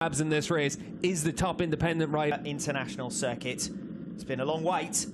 in this race is the top independent rider. International Circuit. It's been a long wait.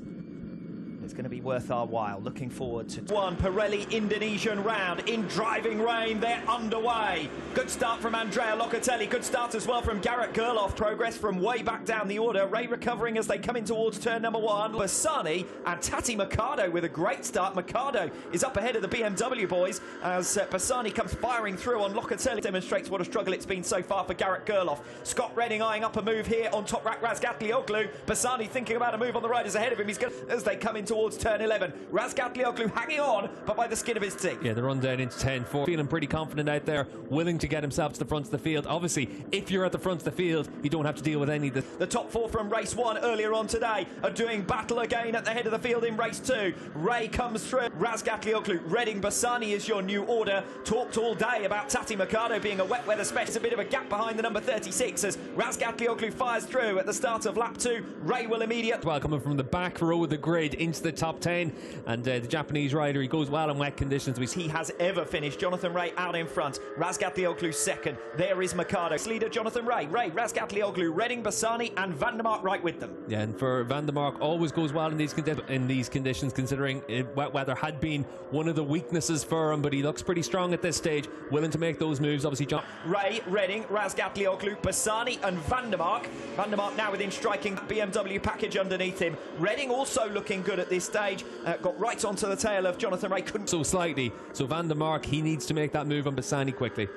It's going to be worth our while. Looking forward to one Pirelli Indonesian round in driving rain. They're underway. Good start from Andrea Locatelli. Good start as well from Garrett Gerloff. Progress from way back down the order. Ray recovering as they come in towards turn number 1. Bassani and Tati Mercado with a great start. Mercado is up ahead of the BMW boys as Bassani comes firing through on Locatelli. Demonstrates what a struggle it's been so far for Garrett Gerloff. Scott Redding eyeing up a move here on Toprak Razagatlioglu. Bassani thinking about a move on the riders ahead of him. He's going as they come in towards turn 11. Razagatlioglu hanging on, but by the skin of his teeth. Yeah, the run down into 10-4. Feeling pretty confident out there, willing to get himself to the front of the field. Obviously, if you're at the front of the field, you don't have to deal with any of this. The top 4 from race 1 earlier on today are doing battle again at the head of the field in race 2. Ray comes through. Razagatlioglu, Redding, Bassani is your new order. Talked all day about Tati Mercado being a wet weather specialist. A bit of a gap behind the number 36 as Razagatlioglu fires through at the start of lap 2. Ray will immediately. Well, coming from the back row of the grid into the top 10, and the Japanese rider, he goes well in wet conditions. He has ever finished. Jonathan Rea out in front. Razagatlioglu second. There is Mercado. Leader Jonathan Rea. Razagatlioglu, Redding, Bassani and Van der Mark right with them. Yeah, and for Van der Mark, always goes well in these conditions, considering wet weather had been one of the weaknesses for him, but he looks pretty strong at this stage, willing to make those moves. Obviously, John Rea, Redding, Razagatlioglu, Bassani and Van der Mark. Van der Mark now within striking BMW package underneath him. Redding also looking good at this stage. Got right onto the tail of Jonathan Rea. Couldn't so slightly. So Van der Mark, he needs to make that move on Bassani quickly.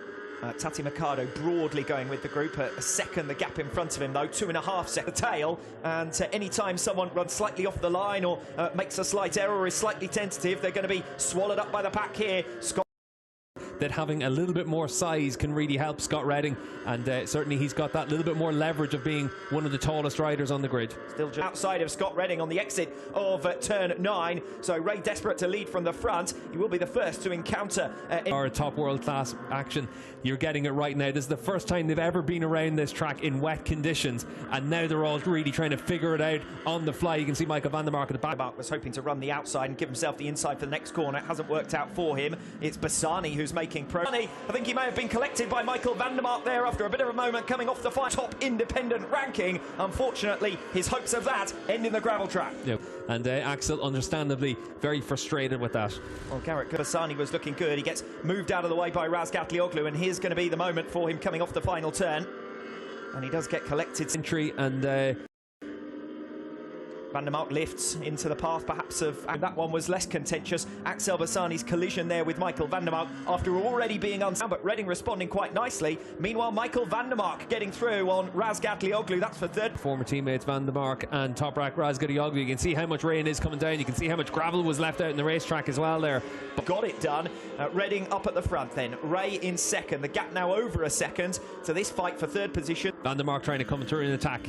Tati Mercado broadly going with the group. A second the gap in front of him though, 2.5 seconds the tail, and any time someone runs slightly off the line or makes a slight error or is slightly tentative, they're going to be swallowed up by the pack here. Scott that having a little bit more size can really help Scott Redding, and certainly he's got that little bit more leverage of being one of the tallest riders on the grid. Still just outside of Scott Redding on the exit of turn 9, so Ray desperate to lead from the front. He will be the first to encounter our top world-class action. You're getting it right now. This is the first time they've ever been around this track in wet conditions, and now they're all really trying to figure it out on the fly. You can see Michael Van der Mark at the back. Van der Mark was hoping to run the outside and give himself the inside for the next corner. It hasn't worked out for him. It's Bassani who's making progress. I think he may have been collected by Michael Van der Mark there after a bit of a moment coming off the top independent ranking. Unfortunately, his hopes of that end in the gravel trap. Yep. And Axel, understandably, very frustrated with that. Well, Garrett Bassani was looking good. He gets moved out of the way by Razagatlioglu, and here's going to be the moment for him coming off the final turn. And he does get collected. Entry and Van der Mark lifts into the path perhaps of, and that one was less contentious. Axel Bassani's collision there with Michael Van der Mark after already being unsound, but Redding responding quite nicely. Meanwhile, Michael Van der Mark getting through on Razagatlioglu. That's for third. Former teammates Van der Mark and Toprak Razagatlioglu. You can see how much rain is coming down. You can see how much gravel was left out in the racetrack as well there. But got it done. Redding up at the front then. Ray in second. The gap now over a second to this fight for third position. Van der Mark trying to come through in attack,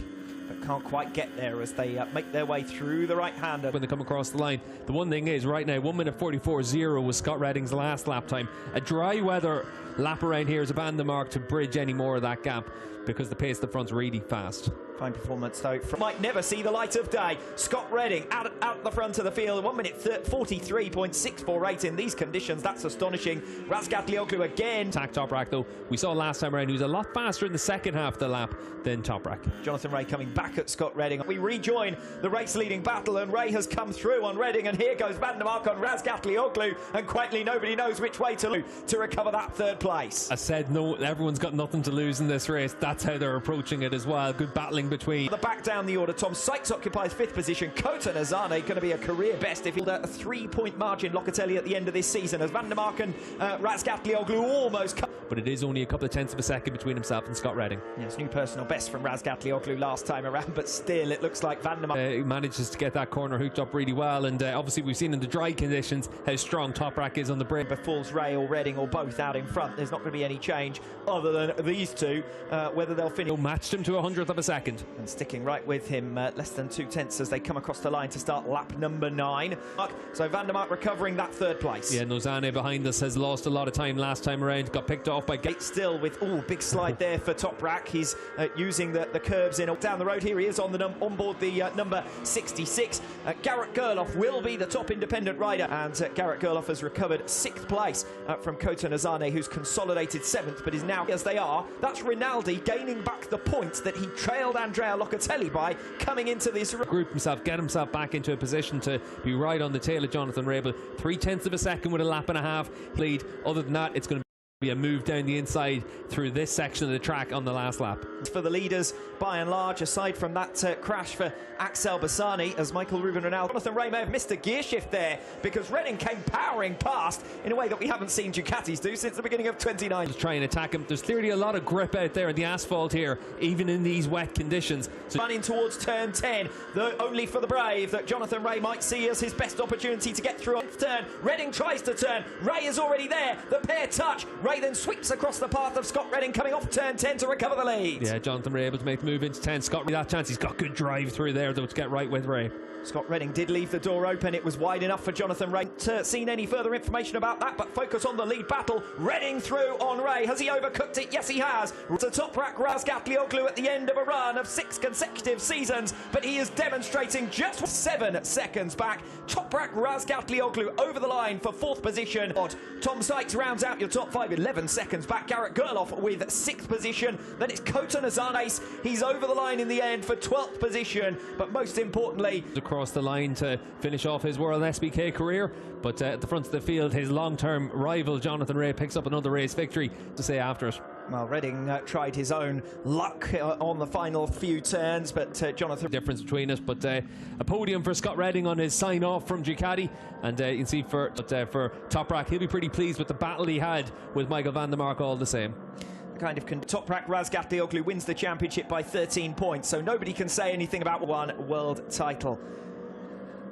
but can't quite get there as they make their way through the right-hander. When they come across the line, the one thing is right now 1:44.0 was Scott Redding's last lap time. A dry weather lap around here is a Van der Mark to bridge any more of that gap, because the pace at the front's really fast. Fine performance though. Might never see the light of day. Scott Redding out the front of the field. 1:43.648 in these conditions. That's astonishing. Razagatlioglu again. Attack Toprak though. We saw last time around he was a lot faster in the second half of the lap than Toprak. Jonathan Rea coming back at Scott Redding. We rejoin the race leading battle, and Rea has come through on Redding, and here goes Van der Mark on Razagatlioglu, and quietly nobody knows which way to recover that third place. I said no, everyone's got nothing to lose in this race. That's how they're approaching it as well. Good battling between. The back down the order, Tom Sykes occupies 5th position. Kota Nazane going to be a career best if he'll a 3-point margin. Locatelli at the end of this season as Van der Mark and Razagatlioglu almost come. But it is only a couple of tenths of a second between himself and Scott Redding. Yes, new personal best from Razagatlioglu last time around, but still it looks like Van der Mark manages to get that corner hooked up really well, and obviously we've seen in the dry conditions how strong Toprak is on the brake. Falls Rea or Redding or both out in front, there's not going to be any change other than these two, whether they'll finish. Matched him to 100th of a second. And sticking right with him, less than 2 tenths as they come across the line to start lap number 9. So Van der Mark recovering that third place. Yeah, Nazane behind us has lost a lot of time last time around, got picked off off by still with big slide there for Toprak. He's using the curves in down the road. Here he is on the on board the number 66. Garrett Gerloff will be the top independent rider, and Garrett Gerloff has recovered 6th place from Kota Nazane, who's consolidated 7th, but is now, as they are, that's Rinaldi gaining back the points that he trailed Andrea Locatelli by coming into this group himself, get himself back into a position to be right on the tail of Jonatan Rea. 3/10 of a second with a lap and a half lead. Other than that, it's going to be a move down the inside through this section of the track on the last lap. For the leaders, by and large, aside from that crash for Axel Bassani, as Michael Ruben Ronaldo. Jonatan Rea may have missed a gear shift there because Redding came powering past in a way that we haven't seen Ducatis do since the beginning of 29. Just try and attack him. There's clearly a lot of grip out there in the asphalt here, even in these wet conditions. So running towards turn 10, though only for the brave that Jonatan Rea might see as his best opportunity to get through on turn. Redding tries to turn. Rea is already there. The pair touch. Rea then sweeps across the path of Scott Redding coming off turn 10 to recover the lead. Yeah, Jonatan Rea able to make the move into 10. Scott, that chance, he's got good drive through there though to get right with Rea. Scott Redding did leave the door open. It was wide enough for Jonatan Rea. Haven't seen any further information about that, but focus on the lead battle. Redding through on Rea. Has he overcooked it? Yes, he has. To Toprak Razagatlioglu at the end of a run of 6 consecutive seasons, but he is demonstrating just 7 seconds back. Toprak Razagatlioglu over the line for 4th position. Tom Sykes rounds out your top 5, 11 seconds back. Garrett Gerloff with 6th position. Then it's Kota Nazane. He's over the line in the end for 12th position, but most importantly, across the line to finish off his World SBK career, but at the front of the field, his long-term rival Jonatan Rea picks up another race victory to say after it. Well, Redding tried his own luck on the final few turns, but Jonatan... Difference between us, but a podium for Scott Redding on his sign-off from Ducati, and you can see for Toprak, he'll be pretty pleased with the battle he had with Michael van der Mark all the same. Toprak Razagatlioglu wins the championship by 13 points, so nobody can say anything about one world title.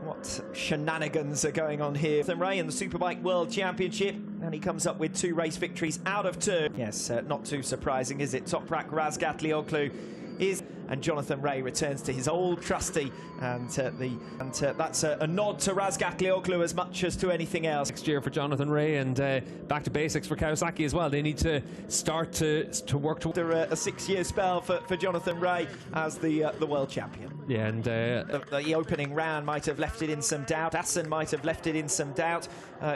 What shenanigans are going on here? Rea in the Superbike World Championship, and he comes up with 2 race victories out of 2. Yes, not too surprising, is it? Toprak Razagatlioglu is... And Jonatan Rea returns to his old trusty, and that's a nod to Razagatlioglu as much as to anything else. Next year for Jonatan Rea, and back to basics for Kawasaki as well. They need to start to work toward a 6-year spell for Jonatan Rea as the world champion. Yeah, and the opening round might have left it in some doubt. Assen might have left it in some doubt.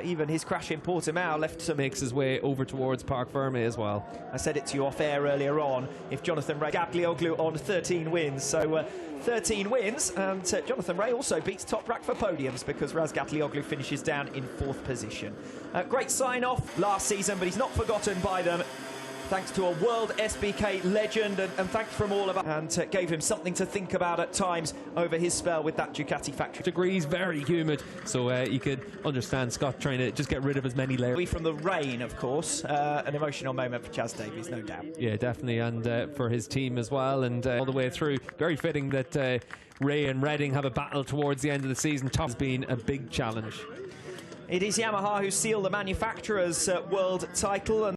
Even his crash in Portimao left some... Makes his way over towards Parc Ferme as well. I said it to you off air earlier on. If Jonatan Razagatlioglu on 13 wins, so 13 wins, and Jonatan Rea also beats Toprak for podiums because Razagatlioglu finishes down in 4th position. Great sign-off last season, but he's not forgotten by them. Thanks to a World SBK legend, and thanks from all of us, and gave him something to think about at times over his spell with that Ducati factory. Degrees, very humid, so you could understand Scott trying to just get rid of as many layers. From the rain, of course, an emotional moment for Chaz Davies, no doubt. Yeah, definitely, and for his team as well, and all the way through. Very fitting that Rea and Redding have a battle towards the end of the season. Top's been a big challenge. It is Yamaha who seal the manufacturer's world title.